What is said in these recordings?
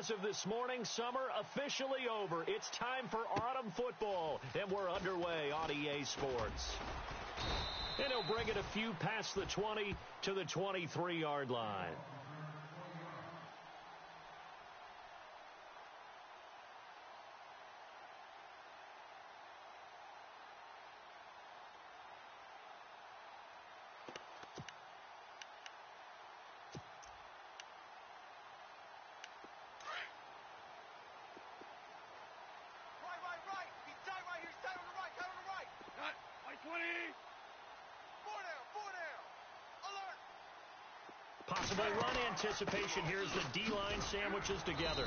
as of this morning, summer officially over. It's time for autumn football, and we're underway on EA Sports. And he'll bring it a few past the 20 to the 23-yard line. Possible run anticipation. Here's the D-line sandwiches together.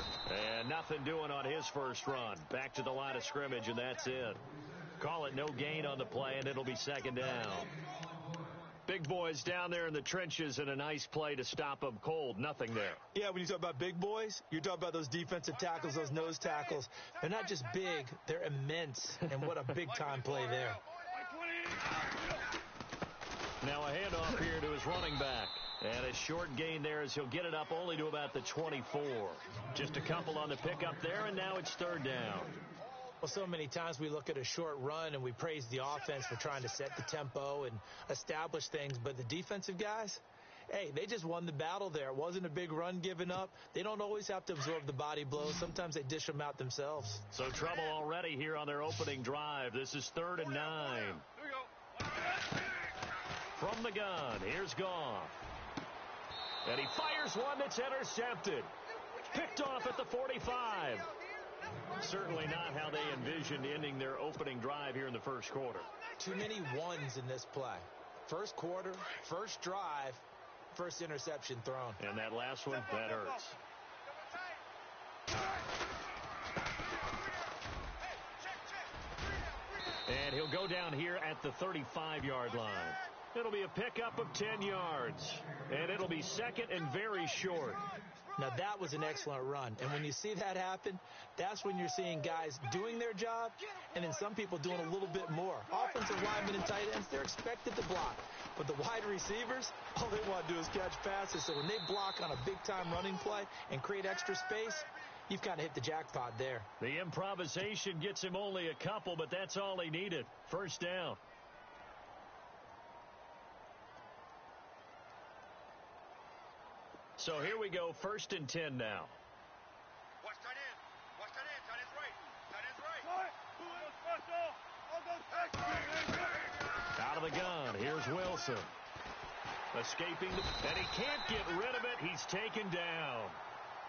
And nothing doing on his first run. Back to the line of scrimmage, and that's it. Call it no gain on the play, and it'll be second down. Big boys down there in the trenches, and a nice play to stop them cold. Nothing there. Yeah, when you talk about big boys, you're talking about those defensive tackles, those nose tackles. They're not just big, they're immense. And what a big-time play there. Now a handoff here to his running back. And a short gain there as he'll get it up only to about the 24. Just a couple on the pickup there, and now it's third down. Well, so many times we look at a short run and we praise the offense for trying to set the tempo and establish things. But the defensive guys, hey, they just won the battle there. It wasn't a big run given up. They don't always have to absorb the body blows. Sometimes they dish them out themselves. So trouble already here on their opening drive. This is 3rd and 9. Here we go. From the gun, here's Goff. And he fires one that's intercepted. Picked off at the 45. Certainly not how they envisioned ending their opening drive here in the first quarter. Too many ones in this play. First quarter, first drive, first interception thrown. And that last one, that hurts. And he'll go down here at the 35-yard line. It'll be a pickup of 10 yards. And it'll be second and very short. Now, that was an excellent run. And when you see that happen, that's when you're seeing guys doing their job and then some people doing a little bit more. Offensive linemen and tight ends, they're expected to block. But the wide receivers, all they want to do is catch passes. So when they block on a big-time running play and create extra space, you've kind of hit the jackpot there. The improvisation gets him only a couple, but that's all he needed. First down. So here we go, 1st and 10 now. Watch tight end. Watch tight end. Tight end's right. Tight end's right. Out of the gun, here's Wilson. Escaping, and he can't get rid of it. He's taken down.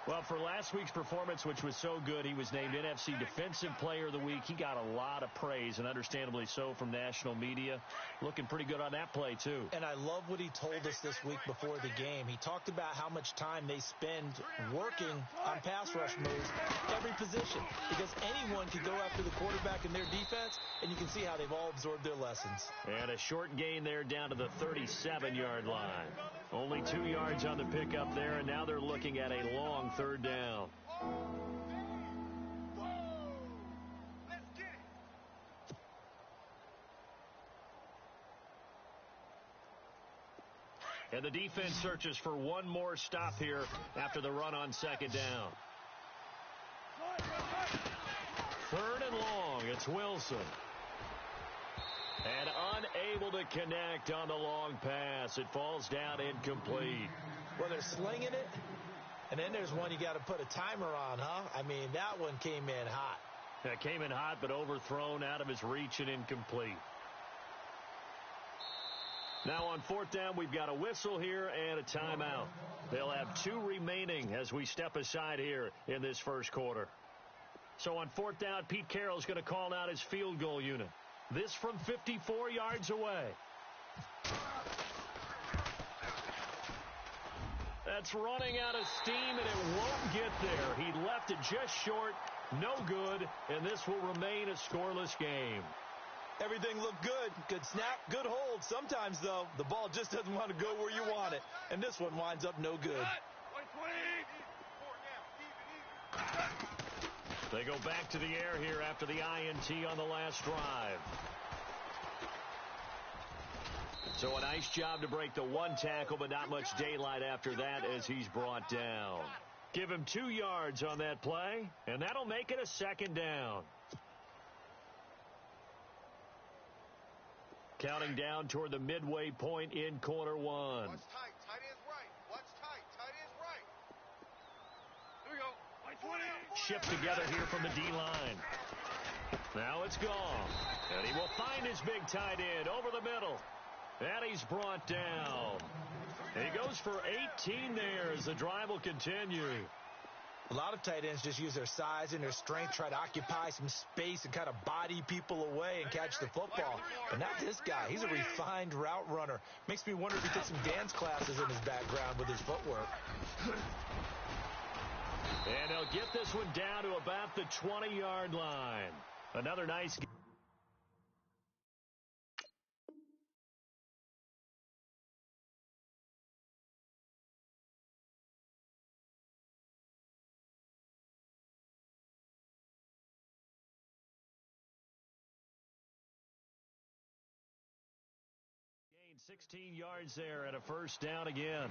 Well, for last week's performance, which was so good, he was named NFC Defensive Player of the Week. He got a lot of praise, and understandably so, from national media. Looking pretty good on that play, too. And I love what he told us this week before the game. He talked about how much time they spend working on pass rush moves, every position, because anyone can go after the quarterback in their defense, and you can see how they've all absorbed their lessons. And a short gain there down to the 37-yard line. Only 2 yards on the pickup there, and now they're looking at a long third down. And the defense searches for one more stop here after the run on second down. 3rd and long, it's Wilson. And unable to connect on the long pass. It falls down incomplete. Well, they're slinging it. And then there's one you got to put a timer on, huh? I mean, that one came in hot. That came in hot, but overthrown out of his reach and incomplete. Now on 4th down, we've got a whistle here and a timeout. They'll have 2 remaining as we step aside here in this first quarter. So on 4th down, Pete Carroll's going to call out his field goal unit. This from 54 yards away. That's running out of steam, and it won't get there. He left it just short, no good, and this will remain a scoreless game. Everything looked good. Good snap, good hold. Sometimes, though, the ball just doesn't want to go where you want it, and this one winds up no good. They go back to the air here after the INT on the last drive. So a nice job to break the 1 tackle, but not much daylight after that as he's brought down. Give him 2 yards on that play, and that'll make it a second down. Counting down toward the midway point in quarter one. Watch tight. Tight end's right. Watch tight. Tight end's right. Here we go. Shipped together here from the D-line. Now it's gone. And he will find his big tight end over the middle. And he's brought down. He goes for 18 there as the drive will continue. A lot of tight ends just use their size and their strength, try to occupy some space and kind of body people away and catch the football. But not this guy. He's a refined route runner. Makes me wonder if he took some dance classes in his background with his footwork. And he'll get this one down to about the 20-yard line. Another nice game. Gained 16 yards there and a first down again.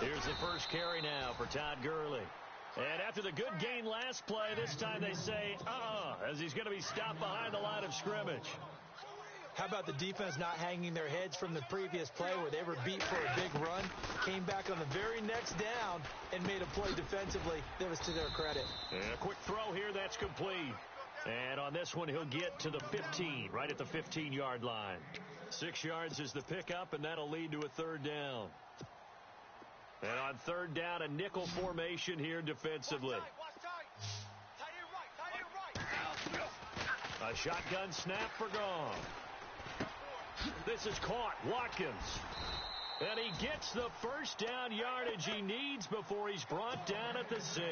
Here's the first carry now for Todd Gurley. And after the good gain last play, this time they say, as he's going to be stopped behind the line of scrimmage. How about the defense not hanging their heads from the previous play where they were beat for a big run, came back on the very next down and made a play defensively that was to their credit. And a quick throw here, that's complete. And on this one, he'll get to the 15, right at the 15-yard line. 6 yards is the pickup, and that'll lead to a third down. And on third down, a nickel formation here defensively. A shotgun snap for Gong. This is caught. Watkins. And he gets the first down yardage he needs before he's brought down at the 6.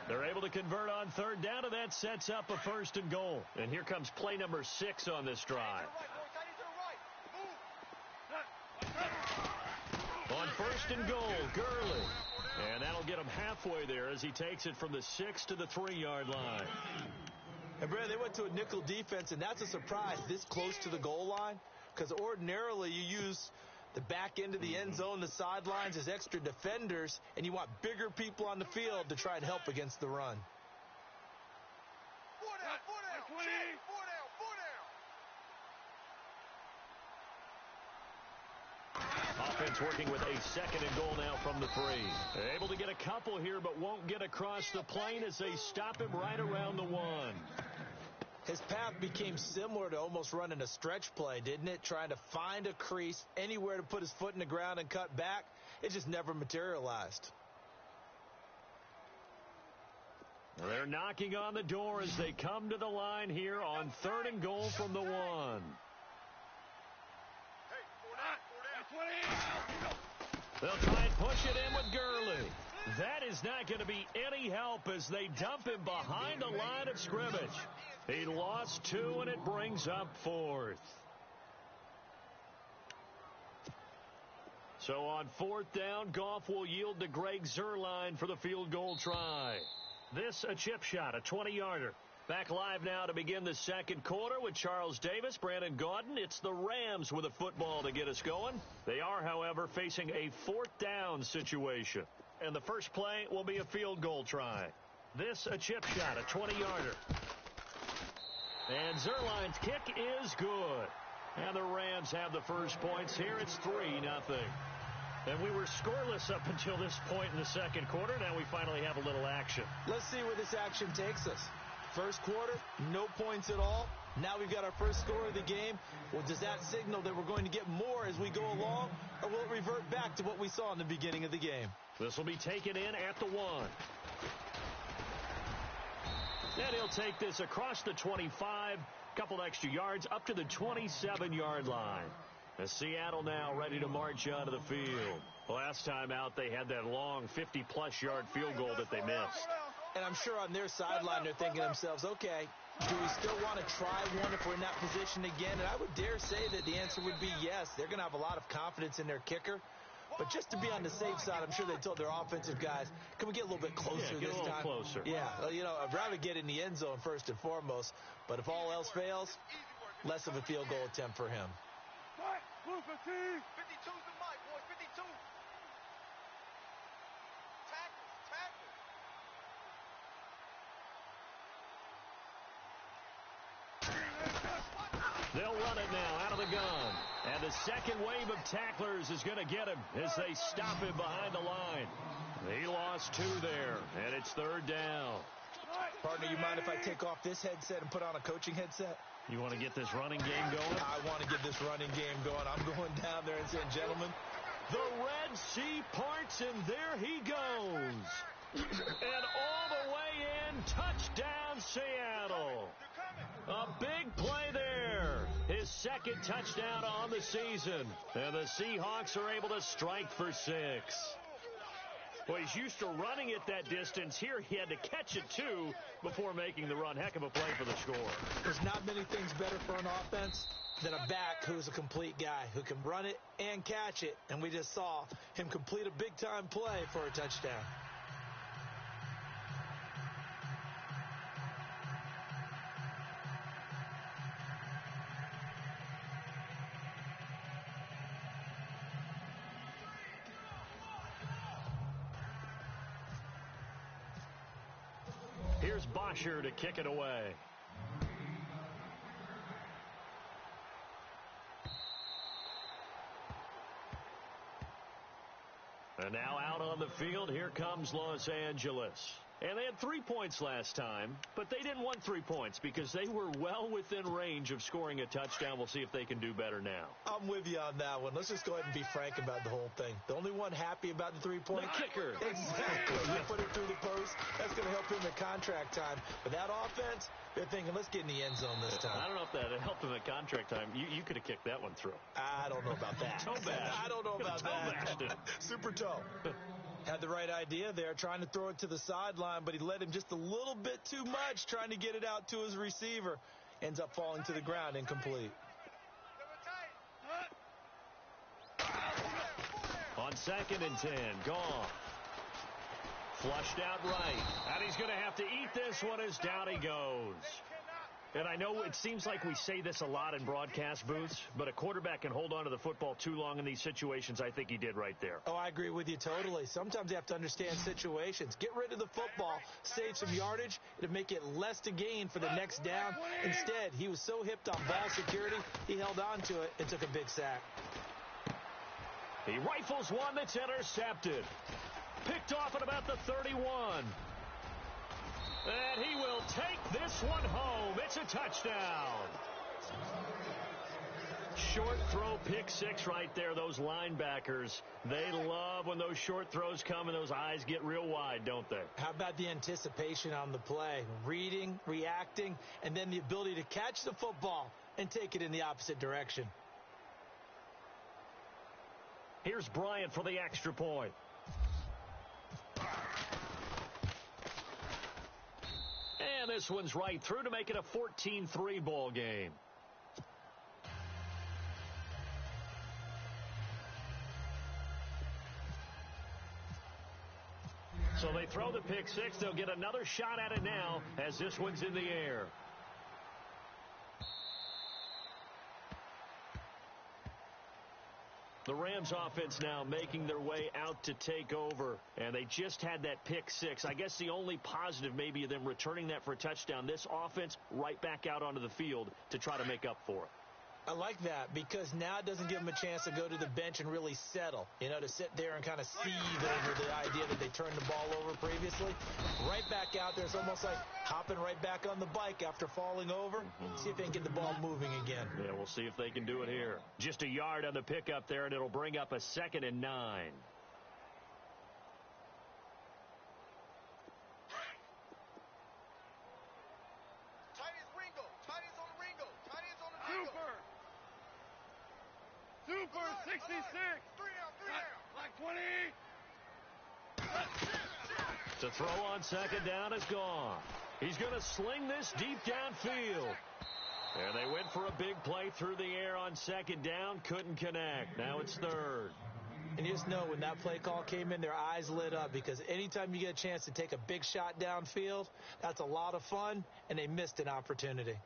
They're able to convert on third down, and that sets up a first and goal. And here comes play number 6 on this drive. On first and goal, Gurley. And that'll get him halfway there as he takes it from the 6 to the 3-yard line. And, Brad, they went to a nickel defense, and that's a surprise this close to the goal line, because ordinarily you use the back end of the end zone, the sidelines as extra defenders, and you want bigger people on the field to try and help against the run. Offense working with a second and goal now from the 3. They're able to get a couple here, but won't get across the plane as they stop him right around the 1. His path became similar to almost running a stretch play, didn't it? Trying to find a crease, anywhere to put his foot in the ground and cut back. It just never materialized. They're knocking on the door as they come to the line here on third and goal from the 1. They'll try and push it in with Gurley. That is not going to be any help as they dump him behind the line of scrimmage. He lost 2, and it brings up 4th. So on 4th down, Goff will yield to Greg Zuerlein for the field goal try. This a chip shot, a 20-yarder. Back live now to begin the second quarter with Charles Davis, Brandon Gaudin. It's the Rams with a football to get us going. They are, however, facing a 4th down situation. And the first play will be a field goal try. This a chip shot, a 20-yarder. And Zuerlein's kick is good. And the Rams have the first points here. It's 3-0. And we were scoreless up until this point in the second quarter. Now we finally have a little action. Let's see where this action takes us. First quarter, no points at all. Now we've got our first score of the game. Well, does that signal that we're going to get more as we go along, or will it revert back to what we saw in the beginning of the game? This will be taken in at the 1. And he'll take this across the 25, couple extra yards, up to the 27-yard line. As Seattle now ready to march onto the field. Last time out, they had that long 50-plus yard field goal that they missed. And I'm sure on their sideline they're thinking to themselves, okay, do we still want to try one if we're in that position again? And I would dare say that the answer would be yes. They're going to have a lot of confidence in their kicker. But just to be on the safe side, I'm sure they told their offensive guys, can we get a little bit closer this time? Closer. Yeah, you know, I'd rather get in the end zone first and foremost. But if all else fails, less of a field goal attempt for him. 52's the mic, boys. 52. Tackle. They'll run it now out of the gun. And the second wave of tacklers is going to get him as they stop him behind the line. He lost 2 there, and it's 3rd down. Partner, you mind if I take off this headset and put on a coaching headset? You want to get this running game going? I want to get this running game going. I'm going down there and saying, gentlemen, the Red Sea parts, and there he goes. And all the way in, touchdown Seattle. A big play there. His second touchdown on the season. And the Seahawks are able to strike for 6. Well, he's used to running it that distance. Here he had to catch it, too, before making the run. Heck of a play for the score. There's not many things better for an offense than a back who's a complete guy, who can run it and catch it. And we just saw him complete a big-time play for a touchdown. Here's Bosher to kick it away. And now out on the field, here comes Los Angeles. And they had 3 points last time, but they didn't want 3 points because they were well within range of scoring a touchdown. We'll see if they can do better now. I'm with you on that one. Let's just go ahead and be frank about the whole thing. The only one happy about the 3-point kicker. Exactly. You put it through the post. That's going to help him at contract time. But that offense, they're thinking, let's get in the end zone this time. I don't know if that helped him at contract time. You could have kicked that one through. I don't know about that. Toe bash. I don't know about that. It. Super toe. Had the right idea there, trying to throw it to the sideline, but he let him just a little bit too much, trying to get it out to his receiver. Ends up falling to the ground, incomplete. On 2nd and 10, gone. Flushed out right. And he's going to have to eat this one as down he goes. And I know it seems like we say this a lot in broadcast booths, but a quarterback can hold on to the football too long in these situations. I think he did right there. Oh, I agree with you totally. Sometimes you have to understand situations. Get rid of the football, save some yardage. It'll make it less to gain for the next down. Instead, he was so hipped on ball security, he held on to it and took a big sack. He rifles one that's intercepted. Picked off at about the 31. And he will take this one home. It's a touchdown. Short throw, pick 6 right there. Those linebackers, they love when those short throws come and those eyes get real wide, don't they? How about the anticipation on the play? Reading, reacting, and then the ability to catch the football and take it in the opposite direction. Here's Bryant for the extra point. And this one's right through to make it a 14-3 ball game. So they throw the pick 6. They'll get another shot at it now as this one's in the air. The Rams offense now making their way out to take over, and they just had that pick 6. I guess the only positive maybe of them returning that for a touchdown. This offense right back out onto the field to try to make up for it. I like that because now it doesn't give them a chance to go to the bench and really settle, to sit there and kind of seethe over the idea that they turned the ball over previously. Right back out there. It's almost like hopping right back on the bike after falling over. See if they can get the ball moving again. Yeah, we'll see if they can do it here. Just a yard on the pickup there, and it'll bring up a 2nd and 9. Super 66. Like 20. The throw on 2nd down is gone. He's going to sling this deep downfield. And they went for a big play through the air on 2nd down. Couldn't connect. Now it's 3rd. And you just know when that play call came in, their eyes lit up because anytime you get a chance to take a big shot downfield, that's a lot of fun, and they missed an opportunity.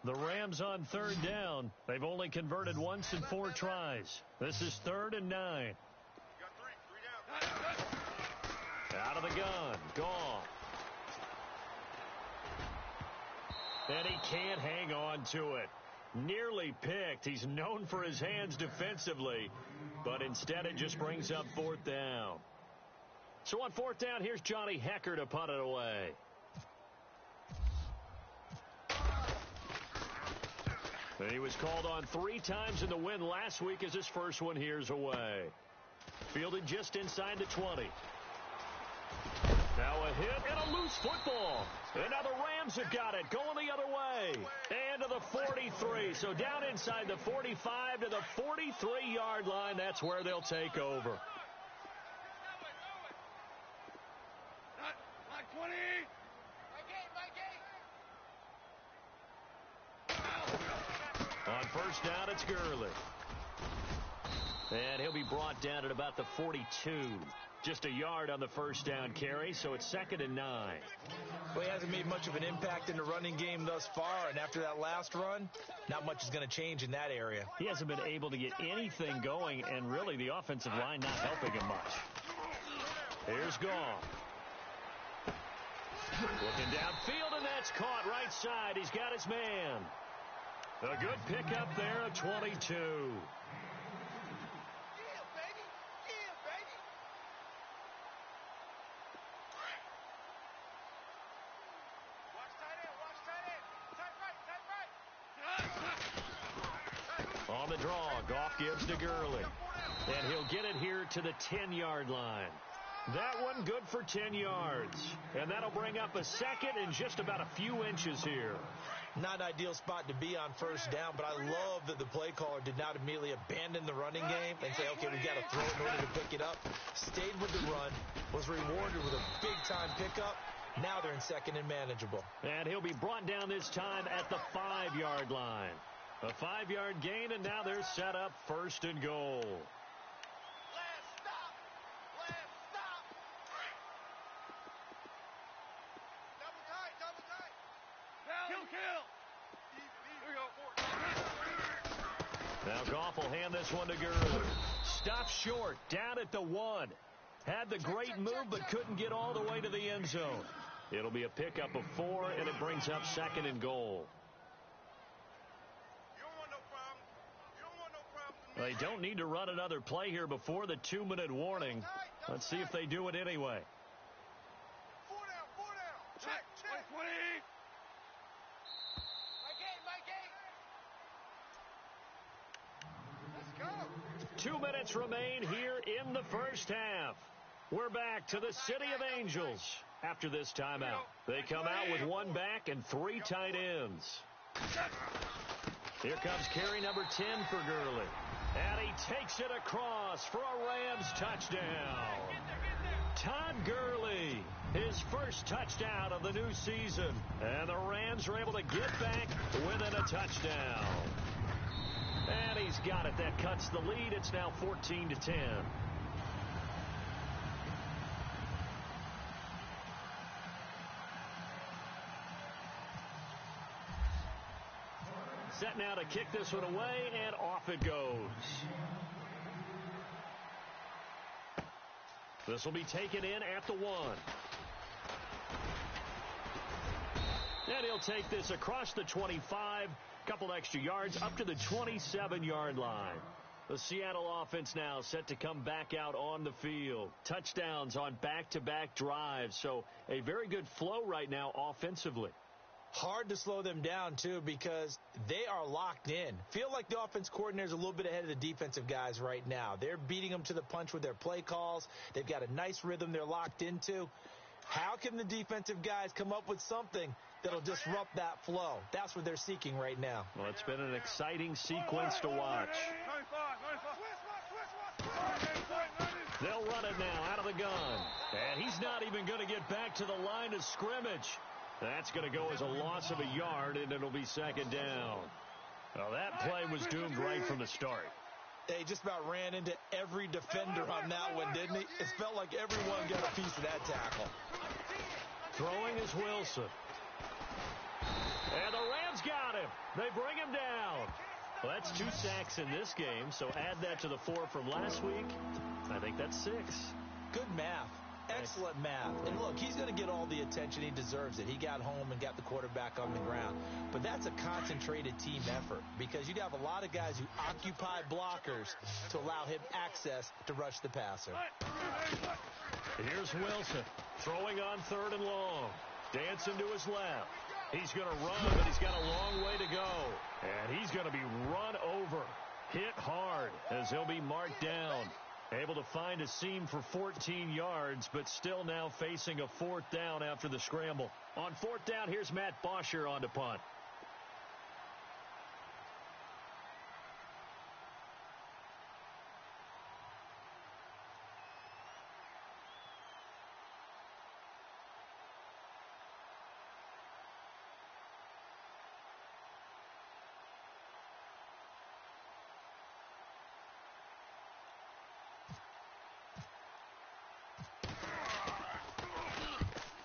The Rams on third down. They've only converted once in 4 tries. This is 3rd and 9. Out of the gun. Goff. And he can't hang on to it. Nearly picked. He's known for his hands defensively, but instead it just brings up 4th down. So on 4th down, here's Johnny Hecker to punt it away. He was called on 3 times in the win last week as his first one here's away. Fielded just inside the 20. Now a hit and a loose football. And now the Rams have got it, going the other way. And to the 43. So down inside the 45 to the 43-yard line. That's where they'll take over. Not 20. On first down, it's Gurley. And he'll be brought down at about the 42. Just a yard on the first down carry, so it's 2nd and 9. Well, he hasn't made much of an impact in the running game thus far, and after that last run, not much is going to change in that area. He hasn't been able to get anything going, and really the offensive line not helping him much. Here's Goff. Looking downfield, and that's caught right side. He's got his man. A good pickup there of 22. On the draw, Goff gives to Gurley. And he'll get it here to the 10-yard line. That one good for 10 yards. And that'll bring up a 2nd and just about a few inches here. Not an ideal spot to be on first down, but I love that the play caller did not immediately abandon the running game and say, okay, we've got to throw in order to pick it up. Stayed with the run, was rewarded with a big-time pickup. Now they're in 2nd and manageable. And he'll be brought down this time at the 5-yard line. A 5-yard gain, and now they're set up 1st and goal. Now Goff will hand this one to Gurley. Stopped short, down at the 1. Had the great move, but couldn't get all the way to the end zone. It'll be a pickup of 4, and it brings up 2nd and goal. They don't need to run another play here before the 2-minute warning. Let's see if they do it anyway. 4 down. Check. 20. Let's go. 2 minutes remain here in the first half. We're back to the City of Angels after this timeout. They come out with 1 back and 3 tight ends. Here comes carry number 10 for Gurley. And he takes it across for a Rams touchdown. Todd Gurley, his first touchdown of the new season. And the Rams are able to get back within a touchdown. And he's got it. That cuts the lead. It's now 14-10. Set now to kick this one away, and off it goes. This will be taken in at the 1. And he'll take this across the 25, couple extra yards, up to the 27-yard line. The Seattle offense now set to come back out on the field. Touchdowns on back-to-back drives, so a very good flow right now offensively. Hard to slow them down, too, because they are locked in. Feel like the offense coordinator is a little bit ahead of the defensive guys right now. They're beating them to the punch with their play calls. They've got a nice rhythm they're locked into. How can the defensive guys come up with something that'll disrupt that flow? That's what they're seeking right now. Well, it's been an exciting sequence to watch. They'll run it now out of the gun. And he's not even going to get back to the line of scrimmage. That's going to go as a loss of a yard, and it'll be 2nd down. Well, that play was doomed right from the start. He just about ran into every defender on that one, didn't he? It felt like everyone got a piece of that tackle. Throwing is Wilson. And the Rams got him. They bring him down. Well, that's 2 sacks in this game, so add that to the 4 from last week. I think that's 6. Good math. Excellent math. And look, he's going to get all the attention. He deserves it. He got home and got the quarterback on the ground. But that's a concentrated team effort because you have a lot of guys who occupy blockers to allow him access to rush the passer. Here's Wilson throwing on 3rd and long. Dancing to his left. He's going to run, but he's got a long way to go. And he's going to be run over. Hit hard as he'll be marked down. Able to find a seam for 14 yards, but still now facing a 4th down after the scramble. On 4th down, here's Matt Bosher on to punt.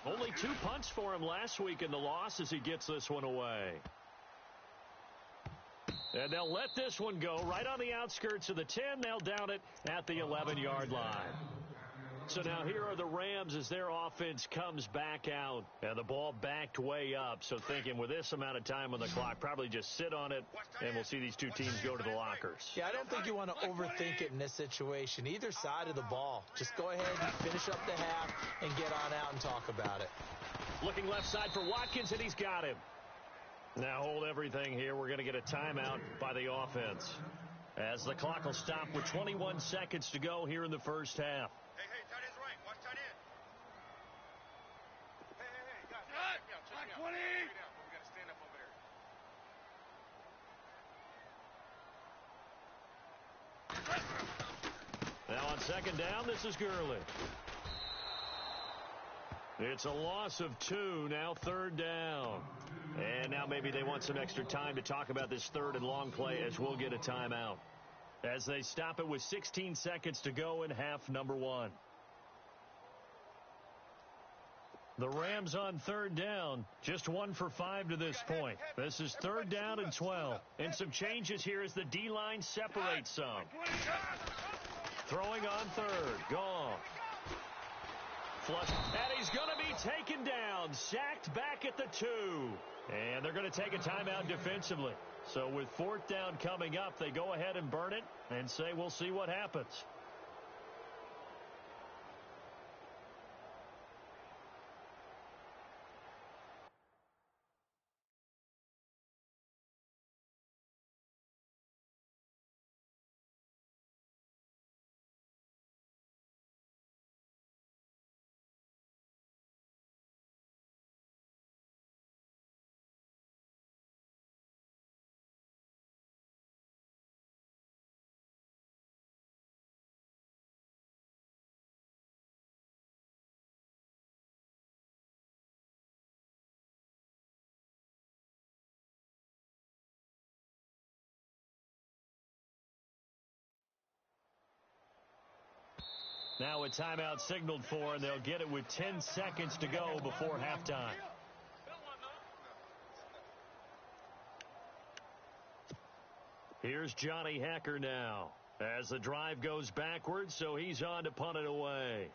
Only 2 punts for him last week in the loss as he gets this one away. And they'll let this one go right on the outskirts of the 10. They'll down it at the 11-yard line. So now here are the Rams as their offense comes back out. And the ball backed way up. So thinking with this amount of time on the clock, probably just sit on it, and we'll see these 2 teams go to the lockers. Yeah, I don't think you want to overthink it in this situation. Either side of the ball. Just go ahead and finish up the half and get on out and talk about it. Looking left side for Watkins, and he's got him. Now hold everything here. We're going to get a timeout by the offense. As the clock will stop with 21 seconds to go here in the first half. Hey, tight end's right. Watch tight end. Hey, guys. Check me out. 20. We got to stand up over there. Now on 2nd down, this is Gurley. It's a loss of 2, now 3rd down. And now maybe they want some extra time to talk about this 3rd and long play as we'll get a timeout. As they stop it with 16 seconds to go in half number 1. The Rams on 3rd down, just 1 for 5 to this point. This is 3rd down and 12. And some changes here as the D-line separates some. Throwing on 3rd, gone. Flush, and he's going to be taken down, sacked back at the 2. And they're going to take a timeout defensively. So with 4th down coming up, they go ahead and burn it and say we'll see what happens. Now a timeout signaled for, and they'll get it with 10 seconds to go before halftime. Here's Johnny Hacker now as the drive goes backwards, so he's on to punt it away.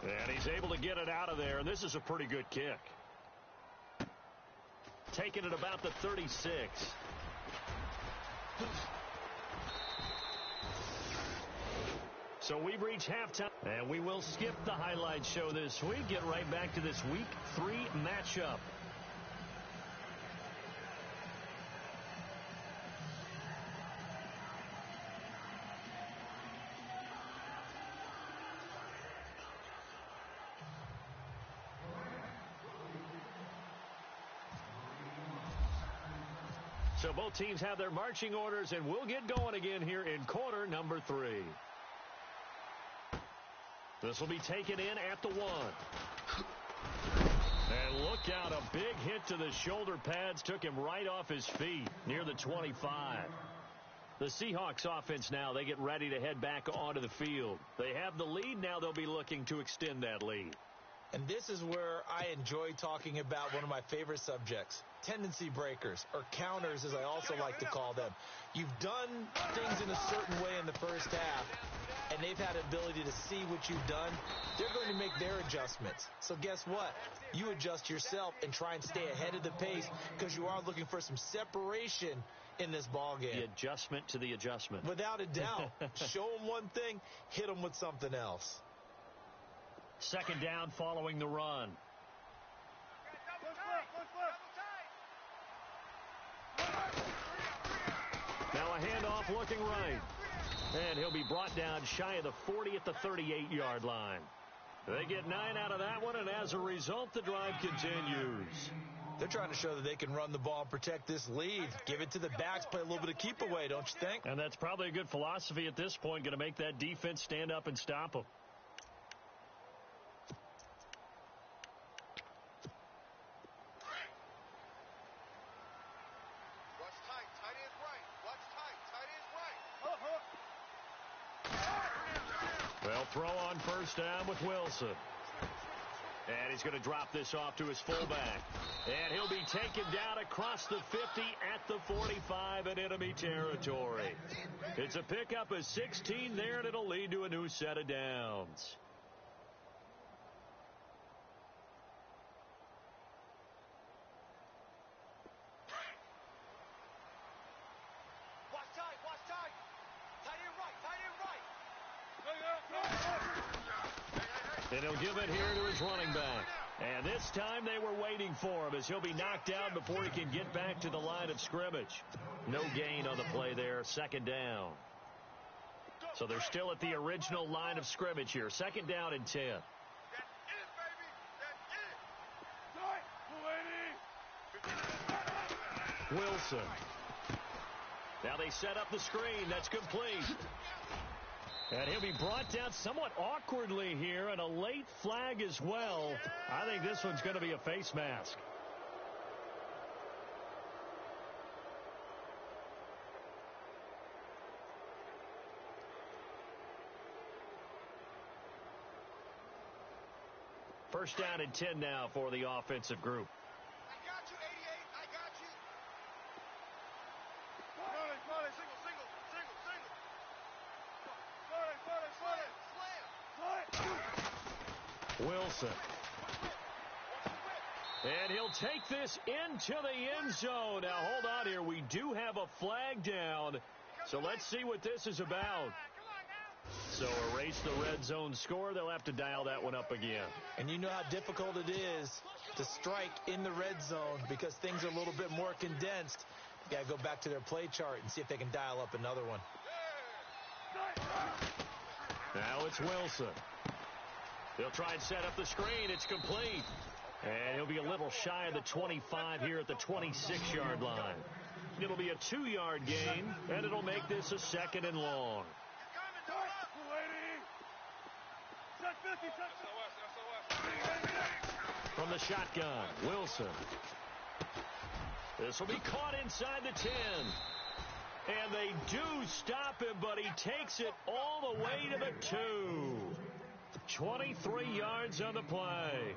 And he's able to get it out of there, and this is a pretty good kick. Taking it about the 36. So we reach halftime, and we will skip the highlight show this week. Get right back to this Week 3 matchup. So both teams have their marching orders, and we'll get going again here in quarter number 3. This will be taken in at the 1. And look out, a big hit to the shoulder pads took him right off his feet near the 25. The Seahawks offense now, they get ready to head back onto the field. They have the lead. Now they'll be looking to extend that lead. And this is where I enjoy talking about one of my favorite subjects, tendency breakers, or counters as I also like to call them. You've done things in a certain way in the first half, and they've had the ability to see what you've done. They're going to make their adjustments. So guess what? You adjust yourself and try and stay ahead of the pace because you are looking for some separation in this ball game. The adjustment to the adjustment. Without a doubt. Show them one thing, hit them with something else. Second down following the run. Now a handoff looking right. And he'll be brought down shy of the 40 at the 38-yard line. They get 9 out of that one, and as a result, the drive continues. They're trying to show that they can run the ball and protect this lead. Give it to the backs, play a little bit of keep away, don't you think? And that's probably a good philosophy at this point, going to make that defense stand up and stop them. Watch tight. Tight end's right. Watch tight. Tight end's right. Well, throw on first down with Wilson. And he's going to drop this off to his fullback. And he'll be taken down across the 50 at the 45 in enemy territory. It's a pickup of 16 there, and it'll lead to a new set of downs. Watch tight. Watch tight. Tight end right. Tight end right. And he'll give it here to his running back. And this time they were waiting for him as he'll be knocked down before he can get back to the line of scrimmage. No gain on the play there, second down. So they're still at the original line of scrimmage here. Second down and 10. That's it, baby. That's it. Wilson. Now they set up the screen. That's complete. And he'll be brought down somewhat awkwardly here, and a late flag as well. I think this one's going to be a face mask. First down and 10 now for the offensive group. I got you, 88. I got you. Single. Wilson. And he'll take this into the end zone. Now, hold on here. We do have a flag down. So let's see what this is about. So erase the red zone score. They'll have to dial that one up again. And you know how difficult it is to strike in the red zone because things are a little bit more condensed. You got to go back to their play chart and see if they can dial up another one. Now it's Wilson. He'll try and set up the screen. It's complete. And he'll be a little shy of the 25 here at the 26-yard line. It'll be a 2-yard gain, and it'll make this a second and long. From the shotgun, Wilson. This will be caught inside the 10. And they do stop him, but he takes it all the way to the 2. 23 yards on the play.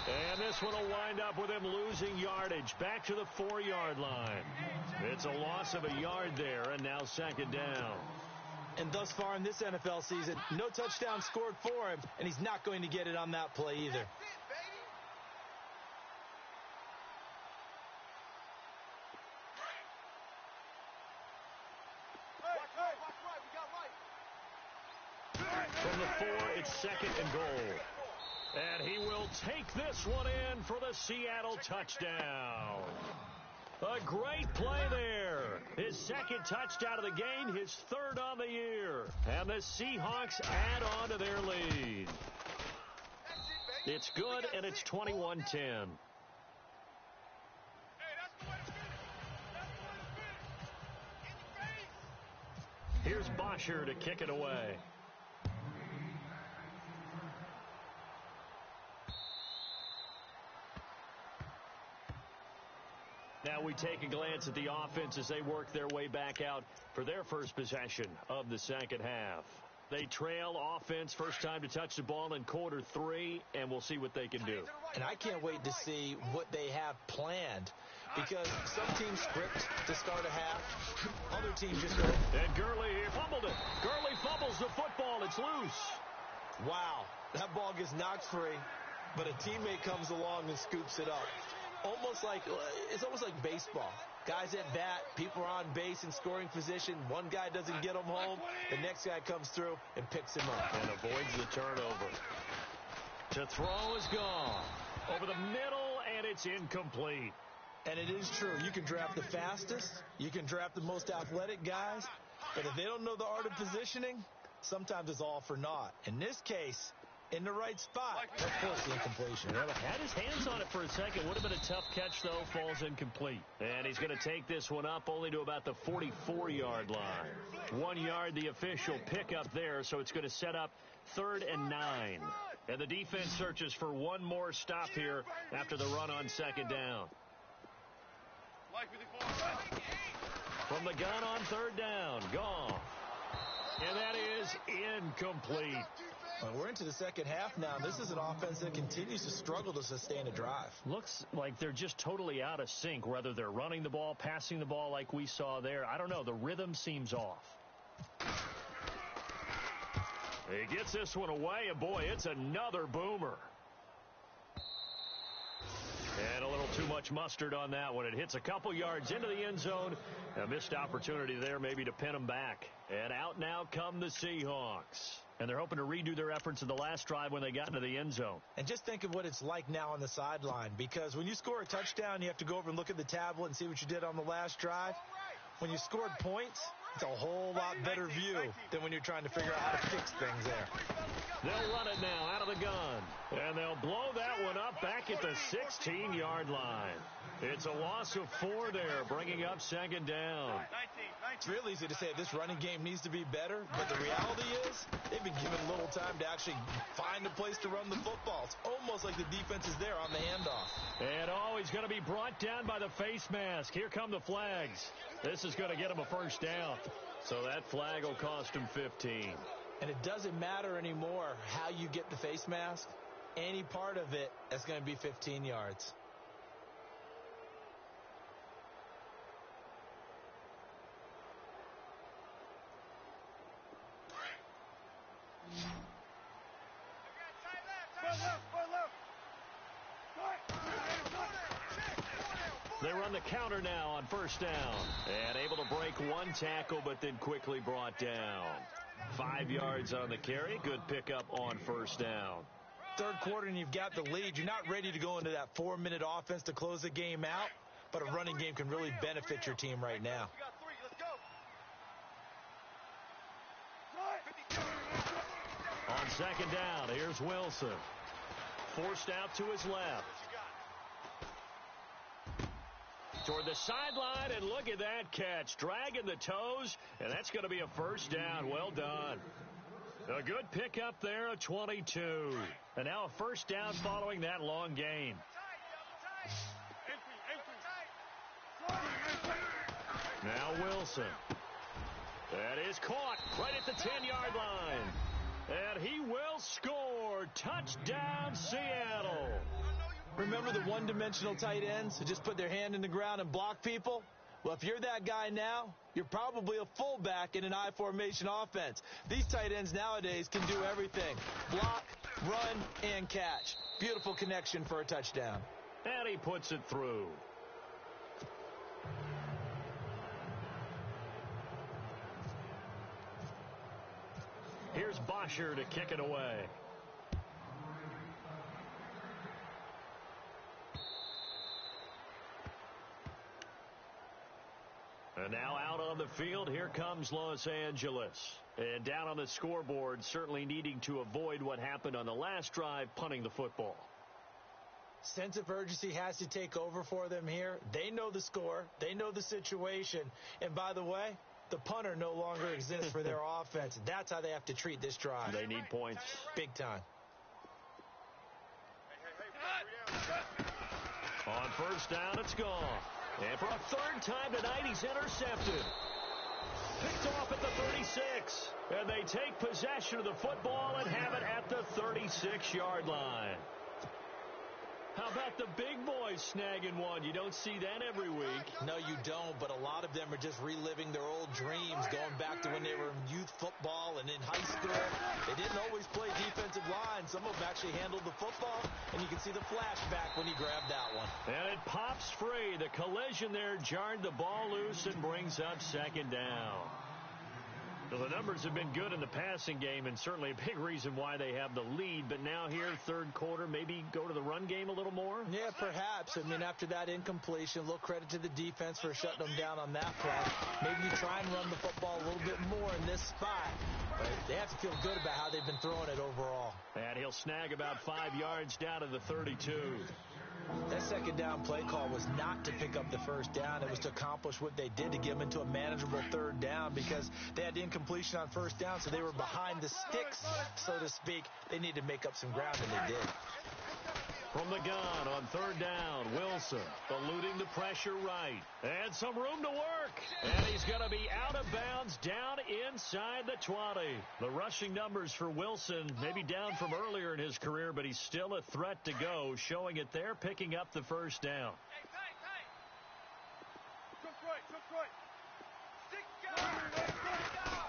And this one will wind up with him losing yardage back to the 4-yard line. It's a loss of a yard there, and now second down. And thus far in this NFL season, no touchdown scored for him, and he's not going to get it on that play either. From the 4, it's second and goal. And he will take this one in for the Seattle touchdown. A great play there. His second touchdown of the game, his third on the year. And the Seahawks add on to their lead. It's good, and it's 21-10. Here's Bosher to kick it away. Now we take a glance at the offense as they work their way back out for their first possession of the second half. They trail offense first time to touch the ball in quarter 3, and we'll see what they can do. And I can't wait to see what they have planned, because some teams script to start a half, other teams just go. And Gurley fumbled it. Gurley fumbles the football. It's loose. Wow, that ball gets knocked free, but a teammate comes along and scoops it up. It's almost like baseball. Guys at bat, people are on base in scoring position. One guy doesn't get him home. The next guy comes through and picks him up. And avoids the turnover. To throw is gone. Over the middle, and it's incomplete. And it is true. You can draft the fastest. You can draft the most athletic guys. But if they don't know the art of positioning, sometimes it's all for naught. In this case, in the right spot, of course the incompletion. Well, had his hands on it for a second. Would have been a tough catch, though. Falls incomplete. And he's going to take this one up only to about the 44-yard line. 1 yard, the official pickup there, so it's going to set up 3rd and 9. And the defense searches for one more stop here after the run on 2nd down. From the gun on 3rd down, gone. And that is incomplete. Well, we're into the second half now. This is an offense that continues to struggle to sustain a drive. Looks like they're just totally out of sync, whether they're running the ball, passing the ball like we saw there. I don't know. The rhythm seems off. He gets this one away, and boy, it's another boomer. And a little too much mustard on that one. It hits a couple yards into the end zone. A missed opportunity there maybe to pin them back. And out now come the Seahawks. And they're hoping to redo their efforts in the last drive when they got into the end zone. And just think of what it's like now on the sideline, because when you score a touchdown, you have to go over and look at the tablet and see what you did on the last drive. When you scored points, it's a whole lot better view than when you're trying to figure out how to fix things there. They'll run it now out of the gun. And they'll blow that one up back at the 16-yard line. It's a loss of 4 there, bringing up 2nd down. It's real easy to say this running game needs to be better, but the reality is they've been given little time to actually find a place to run the football. It's almost like the defense is there on the handoff. And he's going to be brought down by the face mask. Here come the flags. This is going to get him a 1st down. So that flag will cost him 15. And it doesn't matter anymore how you get the face mask. Any part of it is going to be 15 yards. They run the counter now on 1st down. And able to break one tackle, but then quickly brought down. 5 yards on the carry. Good pickup on 1st down. 3rd quarter and you've got the lead. You're not ready to go into that 4-minute offense to close the game out, but a running game can really benefit your team right now. On 2nd down, here's Wilson. Forced out to his left. Toward the sideline, and look at that catch. Dragging the toes, and that's going to be a 1st down. Well done. A good pickup there, a 22. And now a 1st down following that long gain. Now Wilson. That is caught right at the 10-yard line. And he will score. Touchdown, Seattle. Remember the one-dimensional tight ends who just put their hand in the ground and block people? Well, if you're that guy now, you're probably a fullback in an I-formation offense. These tight ends nowadays can do everything. Block, run, and catch. Beautiful connection for a touchdown. And he puts it through. Here's Bosher to kick it away. And now out on the field, here comes Los Angeles. And down on the scoreboard, certainly needing to avoid what happened on the last drive, punting the football. Sense of urgency has to take over for them here. They know the score. They know the situation. And by the way, The punter no longer exists for their offense. That's how they have to treat this drive. They need points. Big time. On first down, it's gone. And for a third time tonight, he's intercepted. Picked off at the 36. And they take possession of the football and have it at the 36-yard line. How about the big boys snagging one? You don't see that every week. No, you don't, but a lot of them are just reliving their old dreams, going back to when they were in youth football and in high school. They didn't always play defensive line. Some of them actually handled the football, and you can see the flashback when he grabbed that one. And it pops free. The collision there jarred the ball loose and brings up second down. Well, the numbers have been good in the passing game, and certainly a big reason why they have the lead. But now here, third quarter, maybe go to the run game a little more? Yeah, perhaps. I mean, after that incompletion, a little credit to the defense for shutting them down on that play. Maybe you try and run the football a little bit more in this spot. But they have to feel good about how they've been throwing it overall. And he'll snag about 5 yards down to the 32. That second down play call was not to pick up the first down. It was to accomplish what they did, to get them into a manageable third down, because they had the incompletion on first down, so they were behind the sticks, so to speak. They needed to make up some ground, and they did. From the gun on third down, Wilson eluding the pressure right. And some room to work. And he's going to be out of bounds down inside the 20. The rushing numbers for Wilson maybe down from earlier in his career, but he's still a threat to go, showing it there, picking up the first down.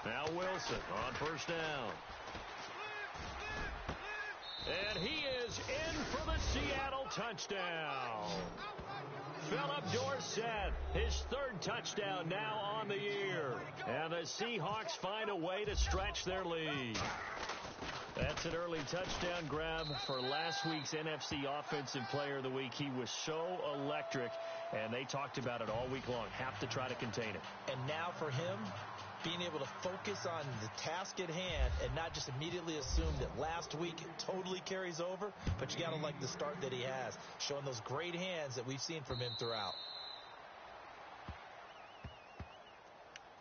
Now Wilson on first down. And he is in for the Seattle touchdown. Philip Dorsett, his third touchdown now on the year. And the Seahawks find a way to stretch their lead. That's an early touchdown grab for last week's NFC Offensive Player of the Week. He was so electric, and they talked about it all week long. Have to try to contain it. And now for him, being able to focus on the task at hand and not just immediately assume that last week totally carries over, but you got to like the start that he has, showing those great hands that we've seen from him throughout.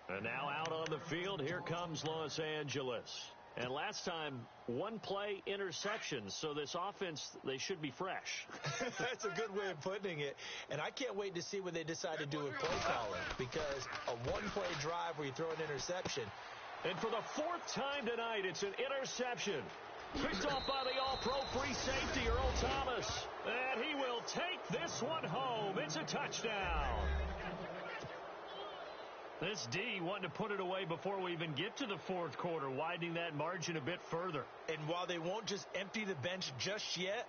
And now out on the field, here comes Los Angeles. And last time, one play interception, so this offense, they should be fresh. That's a good way of putting it. And I can't wait to see what they decide to do with play calling, because a one-play drive where you throw an interception. And for the fourth time tonight, it's an interception. Picked off by the all-pro free safety, Earl Thomas. And he will take this one home. It's a touchdown. This D wanting to put it away before we even get to the fourth quarter, widening that margin a bit further. And while they won't just empty the bench just yet,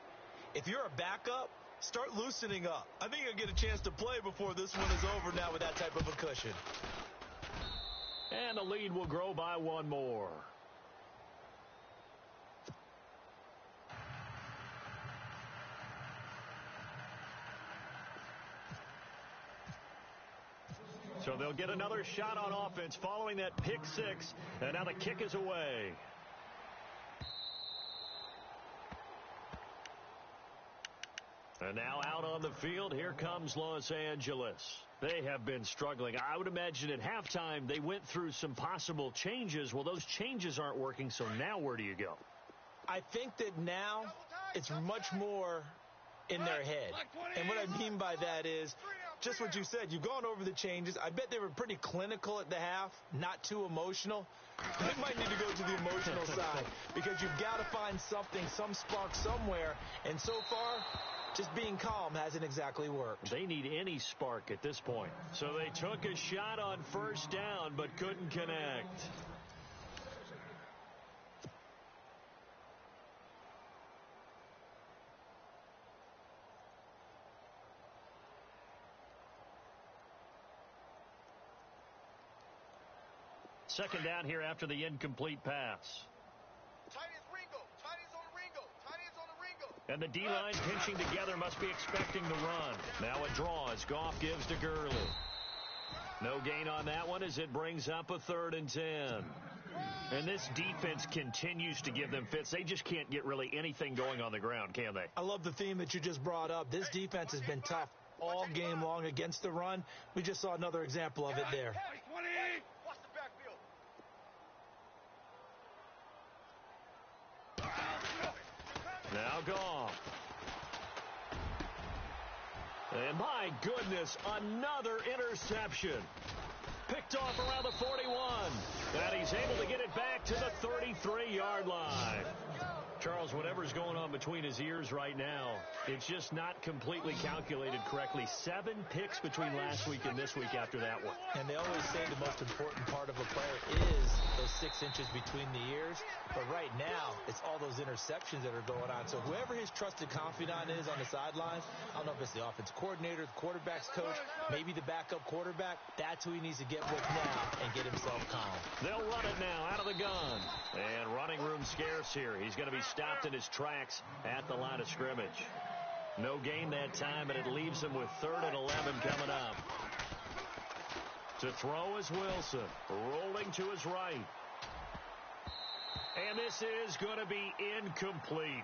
if you're a backup, start loosening up. I think you'll get a chance to play before this one is over now with that type of a cushion. And the lead will grow by one more. So they'll get another shot on offense following that pick six. And now the kick is away. And now out on the field, here comes Los Angeles. They have been struggling. I would imagine at halftime they went through some possible changes. Well, those changes aren't working, so now where do you go? I think that now it's much more in their head. And what I mean by that is just what you said. You've gone over the changes. I bet they were pretty clinical at the half, not too emotional. They might need to go to the emotional side, because you've got to find something, some spark somewhere. And so far, just being calm hasn't exactly worked. They need any spark at this point. So they took a shot on first down but couldn't connect. Second down here after the incomplete pass. And the D-line pinching together, must be expecting the run. Now a draw as Goff gives to Gurley. No gain on that one as it brings up a 3rd and 10. And this defense continues to give them fits. They just can't get really anything going on the ground, can they? I love the theme that you just brought up. This defense has been tough all game long against the run. We just saw another example of it there. Goff. And my goodness, another interception. Picked off around the 41. And he's able to get it back to the 33-yard line. Charles, whatever's going on between his ears right now, it's just not completely calculated correctly. 7 picks between last week and this week after that one. And they always say the most important part of a player is those 6 inches between the ears. But right now, it's all those interceptions that are going on. So whoever his trusted confidant is on the sidelines, I don't know if it's the offensive coordinator, the quarterback's coach, maybe the backup quarterback, that's who he needs to get with now and get himself calm. They'll run it now out of the gun. And running room scarce here. He's going to be stopped in his tracks at the line of scrimmage. No gain that time, and it leaves him with 3rd and 11 coming up. To throw is Wilson, rolling to his right. And this is going to be incomplete.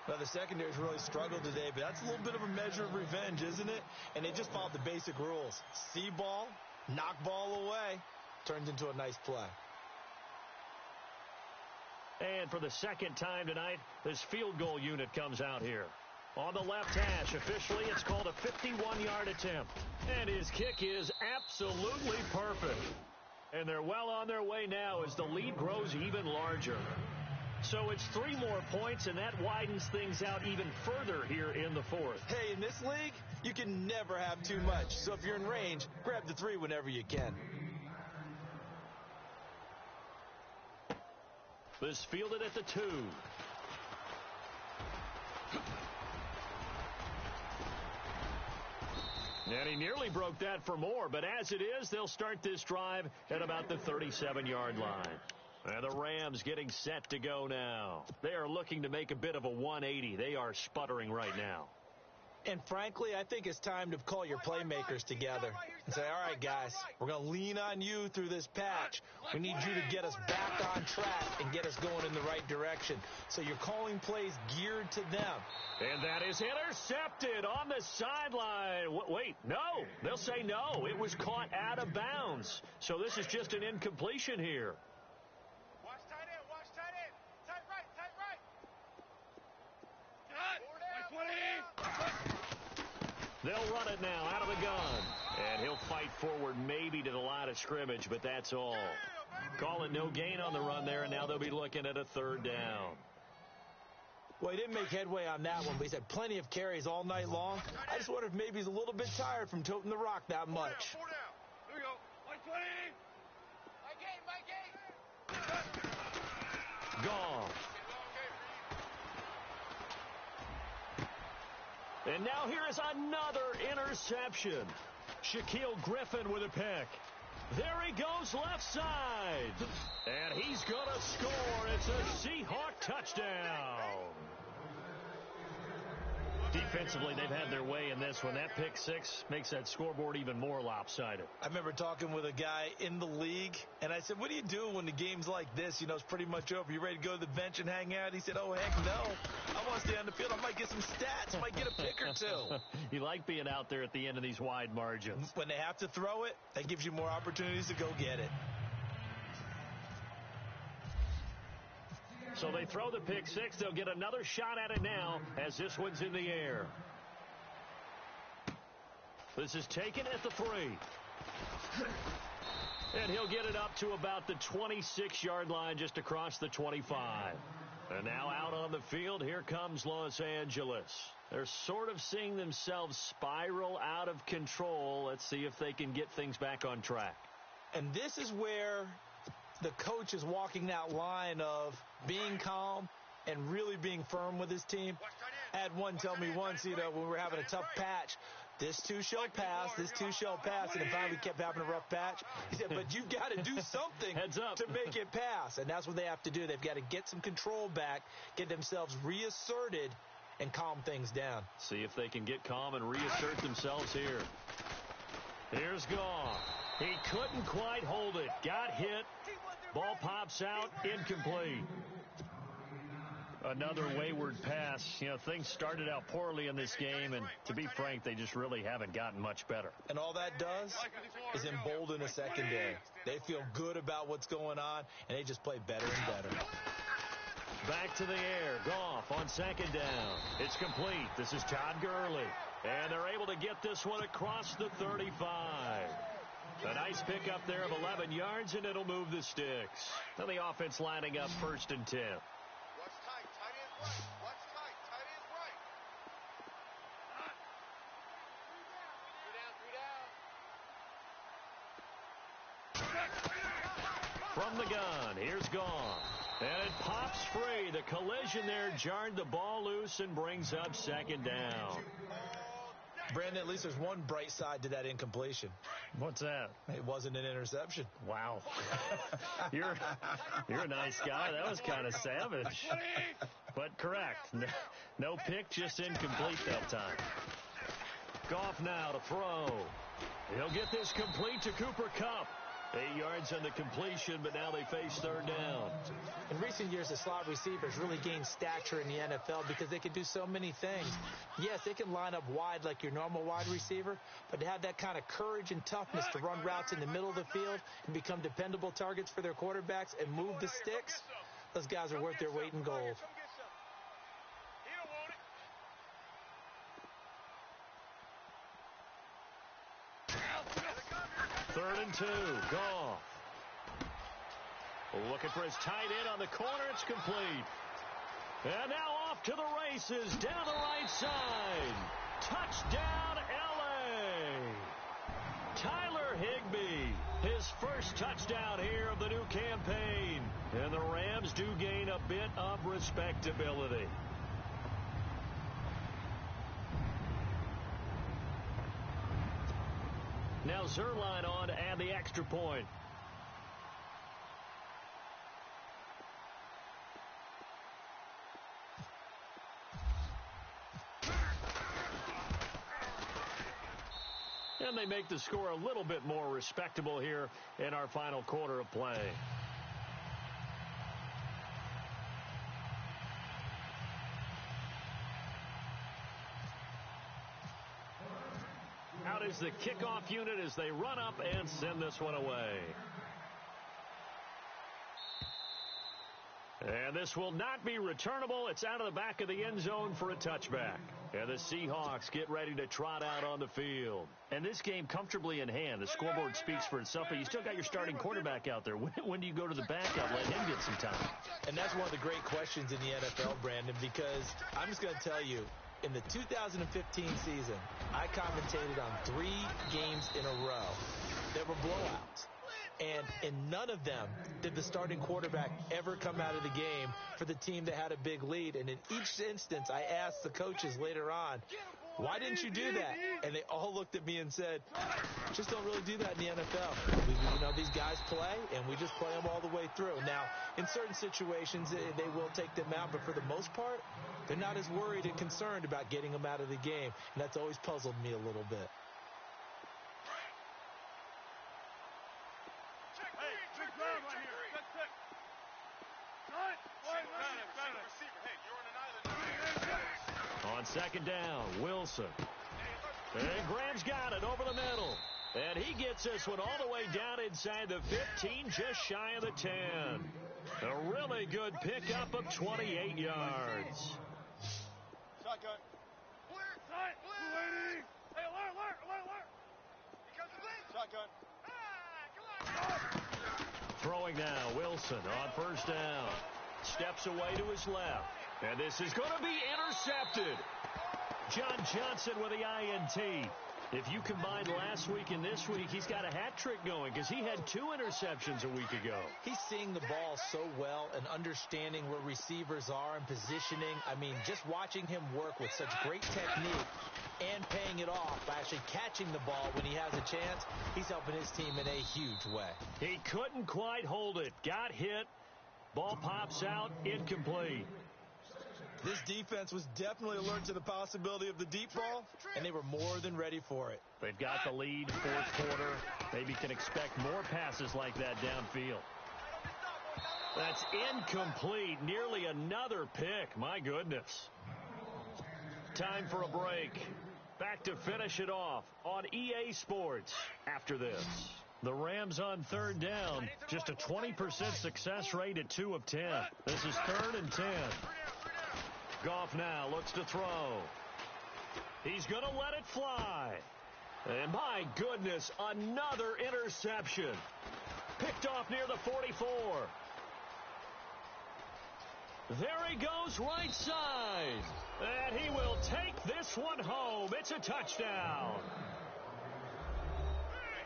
Well, the secondary's really struggled today, but that's a little bit of a measure of revenge, isn't it? And they just followed the basic rules. See ball, knock ball away, turns into a nice play. And for the second time tonight, this field goal unit comes out here. On the left hash, officially, it's called a 51-yard attempt. And his kick is absolutely perfect. And they're well on their way now as the lead grows even larger. So it's 3 more points, and that widens things out even further here in the 4th. Hey, in this league, you can never have too much. So if you're in range, grab the 3 whenever you can. This fielded at the 2. And he nearly broke that for more, but as it is, they'll start this drive at about the 37-yard line. And the Rams getting set to go now. They are looking to make a bit of a 180. They are sputtering right now. And frankly, I think it's time to call your playmakers together and say, all right, guys, we're going to lean on you through this patch. We need you to get us back on track and get us going in the right direction. So you're calling plays geared to them. And that is intercepted on the sideline. Wait, no. They'll say no. It was caught out of bounds. So this is just an incompletion here. Watch tight end, watch tight end. Tight right, tight right. They'll run it now out of the gun. And he'll fight forward maybe to the line of scrimmage, but that's all. Call it no gain on the run there, and now they'll be looking at a 3rd down. Well, he didn't make headway on that one, but he's had plenty of carries all night long. I just wonder if maybe he's a little bit tired from toting the rock that much. 4 down. Here we go. 120. My game. Gone. And now here is another interception. Shaquille Griffin with a pick. There he goes left side. And he's going to score. It's a Seahawk touchdown. Defensively, they've had their way in this one. That pick 6 makes that scoreboard even more lopsided. I remember talking with a guy in the league, and I said, what do you do when the game's like this? You know, it's pretty much over. You ready to go to the bench and hang out? He said, oh, heck no. I want to stay on the field. I might get some stats. I might get a pick or 2. You like being out there at the end of these wide margins. When they have to throw it, that gives you more opportunities to go get it. So they throw the pick 6. They'll get another shot at it now as this one's in the air. This is taken at the 3. And he'll get it up to about the 26-yard line just across the 25. And now out on the field, here comes Los Angeles. They're sort of seeing themselves spiral out of control. Let's see if they can get things back on track. And this is where the coach is walking that line of being calm and really being firm with his team. I had one tell me once, you know, when we were having a tough patch, this 2 shall pass, this 2 shall pass, and then finally we kept having a rough patch. He said, but you've got to do something Heads up. to make it pass, and that's what they have to do. They've got to get some control back, get themselves reasserted, and calm things down. See if they can get calm and reassert themselves here. Here's Goff. He couldn't quite hold it. Got hit. Ball pops out. Incomplete. Another wayward pass. You know, things started out poorly in this game, and to be frank, they just really haven't gotten much better. And all that does is embolden a secondary. They feel good about what's going on, and they just play better and better. Back to the air. Goff on second down. It's complete. This is Todd Gurley. And they're able to get this one across the 35. A nice pickup there of 11 yards, and it'll move the sticks. Now the offense lining up 1st and 10. Watch tight. Tight end right. Watch tight. Tight end right. From the gun, here's Goff. And it pops free. The collision there jarred the ball loose and brings up 2nd down. Brandon, at least there's one bright side to that incompletion. What's that? It wasn't an interception. Wow. You're a nice guy. That was kind of savage. But correct. No pick, just incomplete that time. Goff now to throw. He'll get this complete to Cooper Kupp. 8 yards on the completion, but now they face 3rd down. In recent years, the slot receivers really gained stature in the NFL because they can do so many things. Yes, they can line up wide like your normal wide receiver, but to have that kind of courage and toughness to run routes in the middle of the field and become dependable targets for their quarterbacks and move the sticks, those guys are worth their weight in gold. 3rd and 2. Goff. Looking for his tight end on the corner. It's complete. And now off to the races down the right side. Touchdown, L.A. Tyler Higbee. His first touchdown here of the new campaign. And the Rams do gain a bit of respectability. Now Zerline on to add the extra point. And they make the score a little bit more respectable here in our final quarter of play. Out is the kickoff unit as they run up and send this one away. And this will not be returnable. It's out of the back of the end zone for a touchback. And the Seahawks get ready to trot out on the field. And this game comfortably in hand. The scoreboard speaks for itself, but you still got your starting quarterback out there. When do you go to the backup, let him get some time? And that's one of the great questions in the NFL, Brandon, because I'm just going to tell you, in the 2015 season, I commentated on 3 games in a row that were blowouts. And in none of them did the starting quarterback ever come out of the game for the team that had a big lead. And in each instance, I asked the coaches later on, why didn't you do that? And they all looked at me and said, just don't really do that in the NFL. These guys play, and we just play them all the way through. Now, in certain situations, they will take them out, but for the most part, they're not as worried and concerned about getting them out of the game. And that's always puzzled me a little bit. On second down, Wilson. And Graham's got it over the middle. And he gets this one all the way down inside the 15, just shy of the 10. A really good pickup of 28 yards. Shotgun. Hey, alert. Here comes the blitz. Shotgun. Throwing now, Wilson on first down. Steps away to his left. And this is going to be intercepted. John Johnson with the INT. If you combine last week and this week, he's got a hat trick going because he had 2 interceptions a week ago. He's seeing the ball so well and understanding where receivers are and positioning. I mean, just watching him work with such great technique and paying it off by actually catching the ball when he has a chance, he's helping his team in a huge way. He couldn't quite hold it. Got hit. Ball pops out. Incomplete. This defense was definitely alert to the possibility of the deep ball, and they were more than ready for it. They've got the lead, fourth quarter. Maybe can expect more passes like that downfield. That's incomplete. Nearly another pick. My goodness. Time for a break. Back to finish it off on EA Sports after this. The Rams on third down. Just a 20% success rate at 2 of 10. This is 3rd and 10. Goff now looks to throw. He's going to let it fly. And my goodness, another interception. Picked off near the 44. There he goes right side. And he will take this one home. It's a touchdown.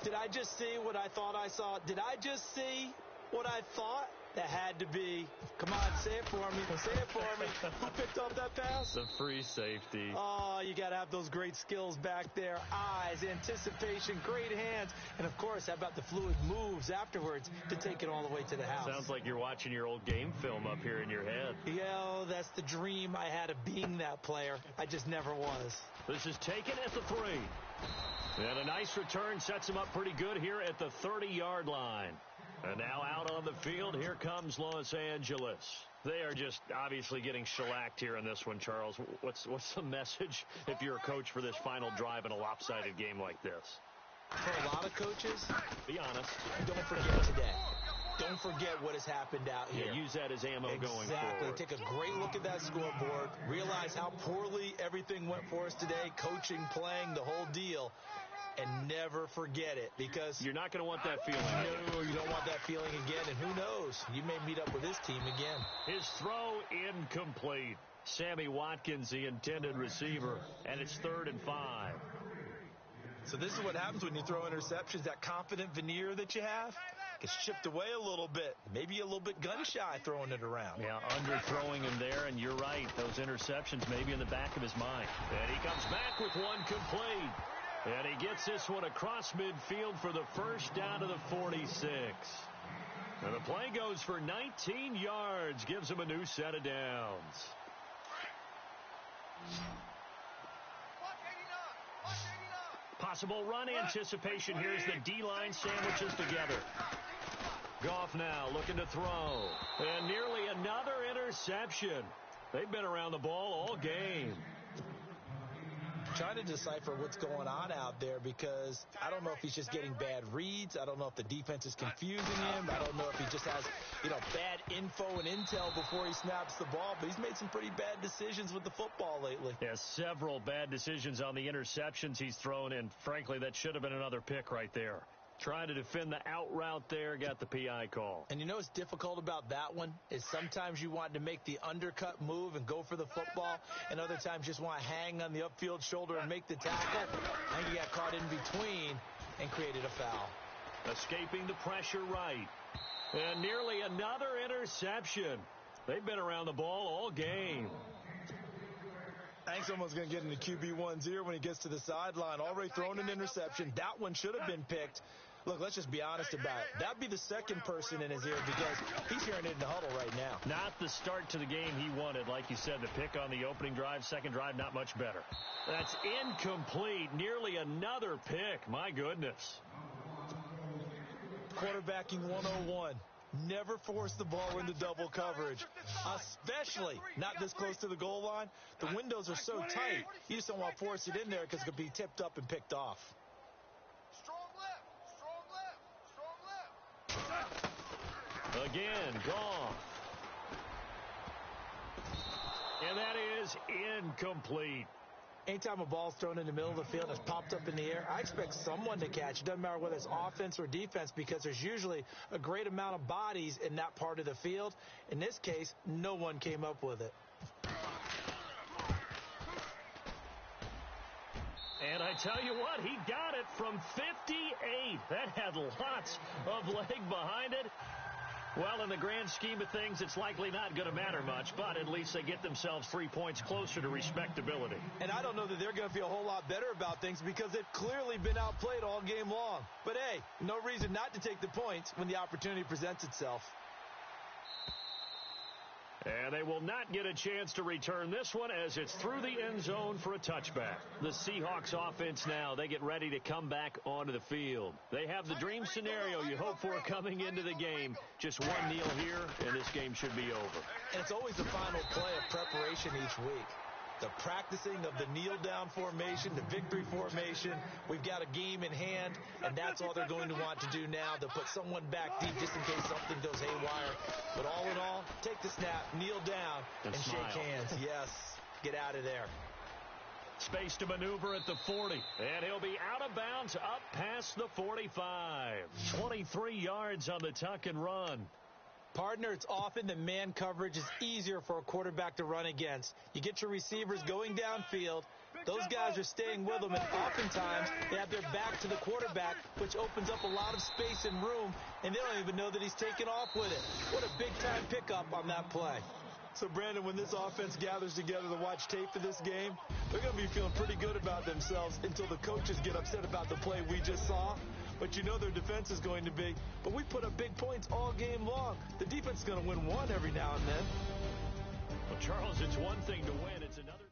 Did I just see what I thought I saw? Did I just see what I thought? That had to be. Come on, say it for me. Say it for me. Who picked off that pass? The free safety. Oh, you got to have those great skills back there. Eyes, anticipation, great hands. And, of course, how about the fluid moves afterwards to take it all the way to the house? Sounds like you're watching your old game film up here in your head. Yeah, that's the dream I had of being that player. I just never was. This is taken at the 3. And a nice return sets him up pretty good here at the 30-yard line. And now out on the field, here comes Los Angeles. They are just obviously getting shellacked here in this one, Charles. What's the message if you're a coach for this final drive in a lopsided game like this? For a lot of coaches, be honest. Don't forget today. Don't forget what has happened out here. Yeah, use that as ammo going forward. Exactly. Take a great look at that scoreboard. Realize how poorly everything went for us today. Coaching, playing, the whole deal. And never forget it, because you're not going to want that feeling. No, you don't want that feeling again. And who knows? You may meet up with this team again. His throw incomplete. Sammy Watkins, the intended receiver, and it's 3rd and 5. So this is what happens when you throw interceptions. That confident veneer that you have gets chipped away a little bit. Maybe a little bit gun-shy throwing it around. Yeah, underthrowing him there, and you're right. Those interceptions may be in the back of his mind. And he comes back with one complete. And he gets this one across midfield for the first down to the 46. And the play goes for 19 yards, gives him a new set of downs. Possible run anticipation here as the D-line sandwiches together. Goff now looking to throw. And nearly another interception. They've been around the ball all game. Trying to decipher what's going on out there, because I don't know if he's just getting bad reads. I don't know if the defense is confusing him. I don't know if he just has, bad info and intel before he snaps the ball. But he's made some pretty bad decisions with the football lately. Yeah, several bad decisions on the interceptions he's thrown in. Frankly, that should have been another pick right there. Trying to defend the out route there, got the PI call. And you know what's difficult about that one is sometimes you want to make the undercut move and go for the football, and other times just want to hang on the upfield shoulder and make the tackle. I think he got caught in between and created a foul. Escaping the pressure right. And nearly another interception. They've been around the ball all game. I think someone's going to get into QB1-0 when he gets to the sideline. Already thrown an interception. That one should have been picked. Look, let's just be honest about it. That'd be the second person in his ear, because he's hearing it in the huddle right now. Not the start to the game he wanted. Like you said, the pick on the opening drive, second drive, not much better. That's incomplete. Nearly another pick. My goodness. Quarterbacking 101. Never force the ball into double coverage, especially not this close to the goal line. The windows are so tight, you just don't want to force it in there because it could be tipped up and picked off. Strong left, strong left, strong left. Again, Goff. And that is incomplete. Anytime a ball's thrown in the middle of the field and it's popped up in the air, I expect someone to catch. It doesn't matter whether it's offense or defense, because there's usually a great amount of bodies in that part of the field. In this case, no one came up with it. And I tell you what, he got it from 58. That had lots of leg behind it. Well, in the grand scheme of things, it's likely not going to matter much, but at least they get themselves 3 points closer to respectability. And I don't know that they're going to feel a whole lot better about things, because they've clearly been outplayed all game long. But, hey, no reason not to take the points when the opportunity presents itself. And they will not get a chance to return this one, as it's through the end zone for a touchback. The Seahawks offense now, they get ready to come back onto the field. They have the dream scenario you hope for coming into the game. Just one kneel here, and this game should be over. And it's always the final play of preparation each week. The practicing of the kneel-down formation, the victory formation. We've got a game in hand, and that's all they're going to want to do now, to put someone back deep just in case something goes haywire. But all in all, take the snap, kneel down, and shake hands. Yes, get out of there. Space to maneuver at the 40, and he'll be out of bounds up past the 45. 23 yards on the tuck and run. Partner, it's often that man coverage is easier for a quarterback to run against. You get your receivers going downfield. Those guys are staying with them, and oftentimes they have their back to the quarterback, which opens up a lot of space and room, and they don't even know that he's taken off with it. What a big-time pickup on that play. So, Brandon, when this offense gathers together to watch tape for this game, they're going to be feeling pretty good about themselves until the coaches get upset about the play we just saw. But you know their defense is going to be. But we put up big points all game long. The defense is going to win one every now and then. Well, Charles, it's one thing to win. It's another.